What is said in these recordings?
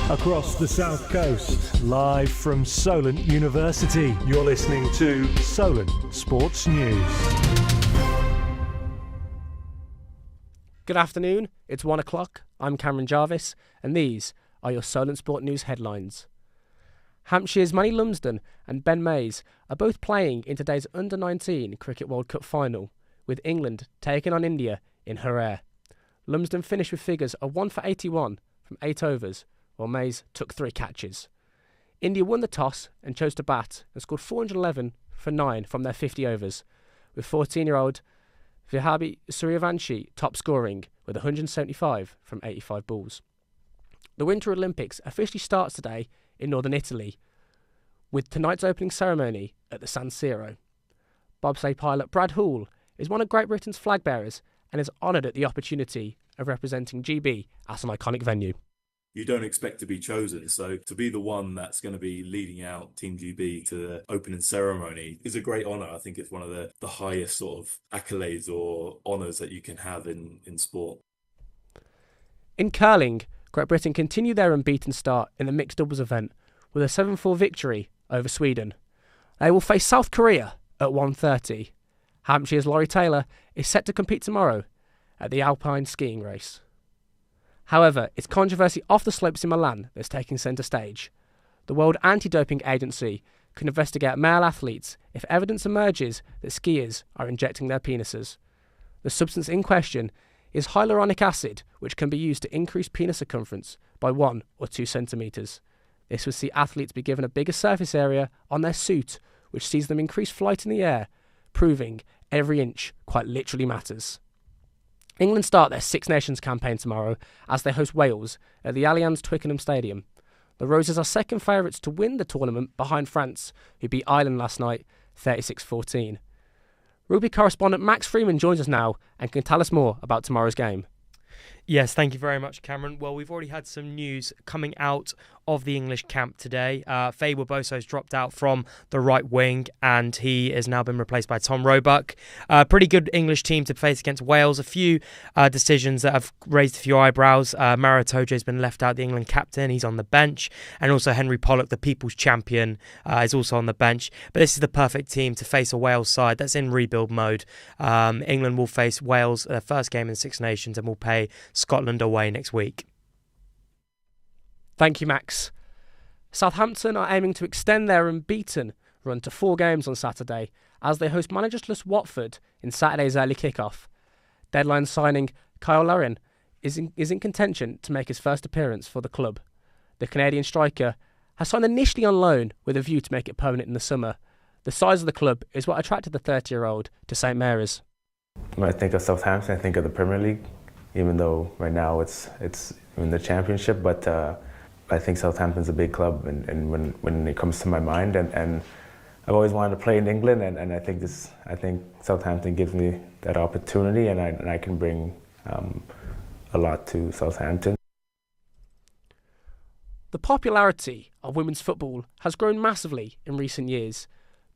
Across the South Coast, live from Solent University, you're listening to Solent Sports News. Good afternoon, it's 1 o'clock, I'm Cameron Jarvis, and these are your Solent Sport News headlines. Hampshire's Manny Lumsden and Ben Mays are both playing in today's Under-19 Cricket World Cup final, with England taking on India in Harare. Lumsden finished with figures of 1 for 81 from 8 overs, while Mays took 3 catches. India won the toss and chose to bat and scored 411 for 9 from their 50 overs, with 14-year-old Vihabi Suryavanshi top scoring with 175 from 85 balls. The Winter Olympics officially starts today in northern Italy, with tonight's opening ceremony at the San Siro. Bobsleigh pilot Brad Hall is one of Great Britain's flag bearers and is honoured at the opportunity of representing GB at an iconic venue. You don't expect to be chosen, so to be the one that's going to be leading out Team GB to the opening ceremony is a great honour. I think it's one of the highest sort of accolades or honours that you can have in sport. In curling, Great Britain continue their unbeaten start in the mixed doubles event with a 7-4 victory over Sweden. They will face South Korea at 1:30. Hampshire's Laurie Taylor is set to compete tomorrow at the Alpine skiing race. However, it's controversy off the slopes in Milan that's taking centre stage. The World Anti-Doping Agency can investigate male athletes if evidence emerges that skiers are injecting their penises. The substance in question is hyaluronic acid, which can be used to increase penis circumference by 1 or 2 centimetres. This would see athletes be given a bigger surface area on their suit, which sees them increase flight in the air, proving every inch quite literally matters. England start their Six Nations campaign tomorrow as they host Wales at the Allianz Twickenham Stadium. The Roses are second favourites to win the tournament behind France, who beat Ireland last night 36-14. Rugby correspondent Max Freeman joins us now and can tell us more about tomorrow's game. Yes, thank you very much, Cameron. Well, we've already had some news coming out of the English camp today. Faye Boso's dropped out from the right wing and he has now been replaced by Tom Roebuck. Pretty good English team to face against Wales. A few decisions that have raised a few eyebrows. Maro Tojo's been left out, the England captain. He's on the bench. And also Henry Pollock, the people's champion, is also on the bench. But this is the perfect team to face a Wales side that's in rebuild mode. England will face Wales their first game in the Six Nations and will pay Scotland away next week. Thank you, Max. Southampton are aiming to extend their unbeaten run to 4 games on Saturday as they host managerless Watford in Saturday's early kick-off. Deadline signing Kyle Larin is in contention to make his first appearance for the club. The Canadian striker has signed initially on loan with a view to make it permanent in the summer. The size of the club is what attracted the 30-year-old to St Mary's. When I think of Southampton, I think of the Premier League, even though right now it's in the Championship, but I think Southampton's a big club, and when it comes to my mind, and I've always wanted to play in England, and I think Southampton gives me that opportunity, and I can bring a lot to Southampton. The popularity of women's football has grown massively in recent years,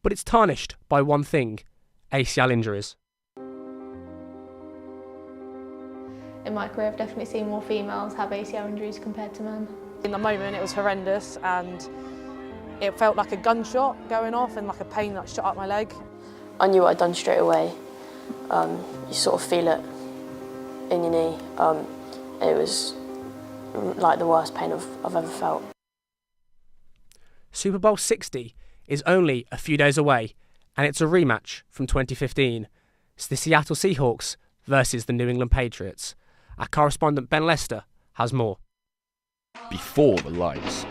but it's tarnished by one thing: ACL injuries. In my career, I've definitely seen more females have ACL injuries compared to men. In the moment, it was horrendous and it felt like a gunshot going off and like a pain that shot up my leg. I knew what I'd done straight away. You sort of feel it in your knee. It was like the worst pain I've ever felt. Super Bowl 60 is only a few days away, and it's a rematch from 2015. It's the Seattle Seahawks versus the New England Patriots. Our correspondent Ben Lester has more. Before the lights,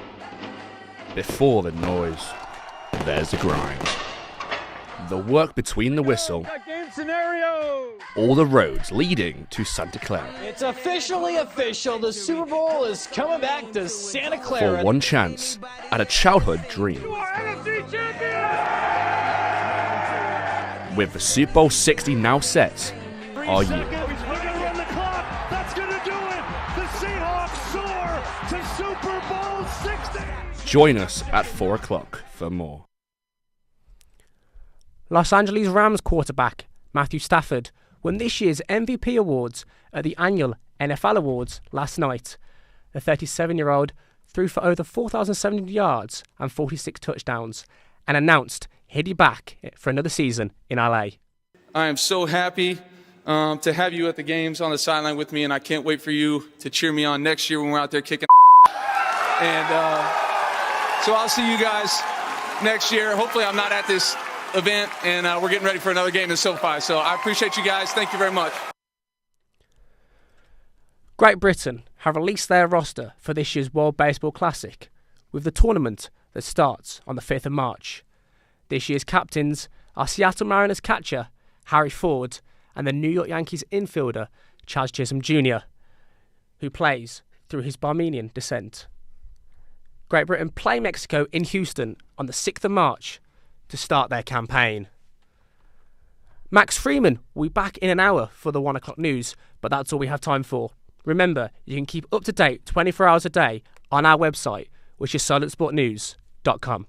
before the noise, there's the grind. The work between the whistle, all the roads leading to Santa Clara. It's officially official, the Super Bowl is coming back to Santa Clara. For one chance at a childhood dream. With the Super Bowl 60 now set, are you? Join us at 4 o'clock for more. Los Angeles Rams quarterback Matthew Stafford won this year's MVP awards at the annual NFL Awards last night. The 37-year-old threw for over 4,700 yards and 46 touchdowns, and announced he'd be back for another season in LA. I am so happy to have you at the games on the sideline with me, and I can't wait for you to cheer me on next year when we're out there kicking. And so I'll see you guys next year. Hopefully I'm not at this event, and we're getting ready for another game in SoFi. So I appreciate you guys. Thank you very much. Great Britain have released their roster for this year's World Baseball Classic, with the tournament that starts on the 5th of March. This year's captains are Seattle Mariners catcher Harry Ford and the New York Yankees infielder Chaz Chisholm Jr., who plays through his Barmenian descent. Great Britain play Mexico in Houston on the 6th of March to start their campaign. Max Freeman will be back in an hour for the 1 o'clock news, but that's all we have time for. Remember, you can keep up to date 24 hours a day on our website, which is solentsportnews.com.